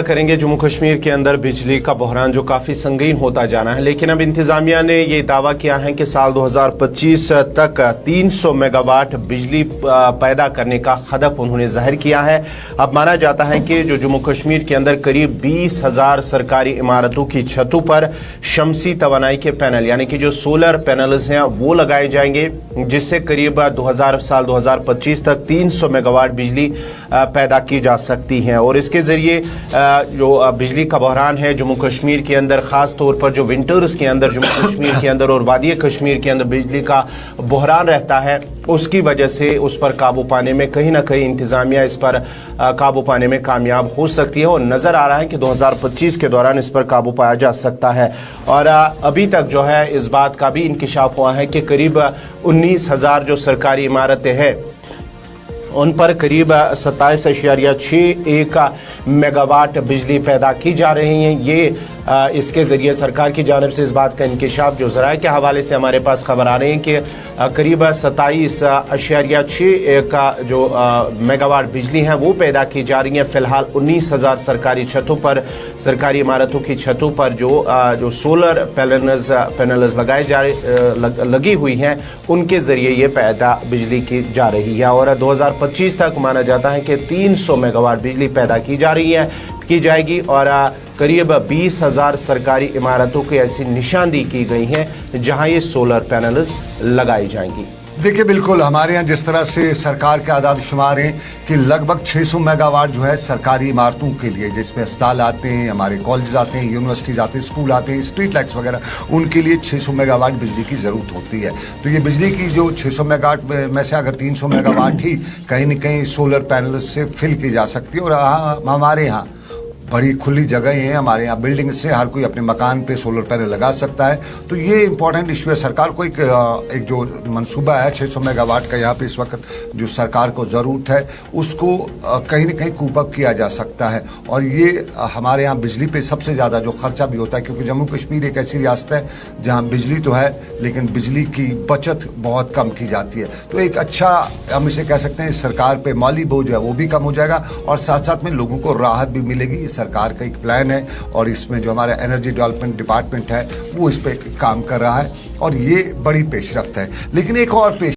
करेंगे। जम्मू कश्मीर के अंदर बिजली का बहरान जो काफ़ी संगीन होता जाना है, लेकिन अब इंतज़ामिया ने ये दावा किया है कि साल 2025 तक 300 मेगावाट बिजली पैदा करने का हदफ उन्होंने जाहिर किया है। अब माना जाता है कि जो जम्मू कश्मीर के अंदर करीब 20,000 सरकारी इमारतों की छतों पर शमसी तवानाई के पैनल यानी कि जो सोलर पैनल्स हैं वो लगाए जाएंगे, जिससे करीब साल 2025 तक 300 मेगावाट बिजली पैदा की जा सकती है। और इसके ज़रिए जो बिजली का बहरान है जम्मू कश्मीर के अंदर, ख़ास तौर पर जो विंटर्स के अंदर जम्मू कश्मीर के अंदर और वादी कश्मीर के अंदर बिजली का बहरान रहता है, उसकी वजह से उस पर काबू पाने में कहीं ना कहीं इंतज़ामिया इस पर काबू पाने में कामयाब हो सकती है। और नज़र आ रहा है कि 2025 के दौरान इस पर काबू पाया जा सकता है। और अभी तक जो है इस बात का भी इंकिशाफ हुआ है कि करीब 19,000 जो सरकारी इमारतें हैं उन पर करीब 27.61 मेगावाट बिजली पैदा की जा रही हैं। ये इसके ज़रिए सरकार की जानिब से इस बात का इंकिशाफ जो ज़राए के हवाले से हमारे पास खबर आ रही है कि करीब 27.61 का जो मेगावाट बिजली है वो पैदा की जा रही है। फ़िलहाल 19,000 सरकारी छतों पर, सरकारी इमारतों की छतों पर जो सोलर पैनल्स लगी हुई हैं उनके ज़रिए ये पैदा बिजली की जा रही है। और 2025 तक माना जाता है कि 300 मेगावाट बिजली पैदा की जाएगी और करीब 20,000 सरकारी इमारतों की ऐसी निशानदेही की गई है जहां ये सोलर पैनल्स लगाई जाएंगी। देखिए, बिल्कुल हमारे यहाँ जिस तरह से सरकार के आदाद शुमार हैं कि लगभग 600 मेगावाट जो है सरकारी इमारतों के लिए, जिसमें अस्पताल आते हैं, हमारे कॉलेज आते हैं, यूनिवर्सिटीज़ आते हैं, स्कूल आते हैं, स्ट्रीट लाइट्स वगैरह, उनके लिए 600 मेगावाट बिजली की ज़रूरत होती है। तो ये बिजली की जो 600 मेगावाट में से अगर 300 मेगावाट ही कहीं न कहीं सोलर पैनल से फिल की जा सकती है। और हमारे यहाँ बड़ी खुली जगह हैं, हमारे यहाँ बिल्डिंग से हर कोई अपने मकान पे सोलर पैनल लगा सकता है। तो ये इंपॉर्टेंट इशू है। सरकार को एक जो मंसूबा है 600 मेगावाट का, यहाँ पे इस वक्त जो सरकार को ज़रूरत है उसको कहीं ना कहीं कूप अप किया जा सकता है। और ये हमारे यहाँ बिजली पे सबसे ज़्यादा जो खर्चा भी होता है, क्योंकि जम्मू कश्मीर एक ऐसी रियासत है जहाँ बिजली तो है लेकिन बिजली की बचत बहुत कम की जाती है। तो एक अच्छा, हम इसे कह सकते हैं, सरकार पर माली बोझ है वो भी कम हो जाएगा और साथ साथ में लोगों को राहत भी मिलेगी। सरकार का एक प्लान है और इसमें जो हमारा एनर्जी डेवलपमेंट डिपार्टमेंट है वो इस पे काम कर रहा है और ये बड़ी पेशरफ्त है। लेकिन एक और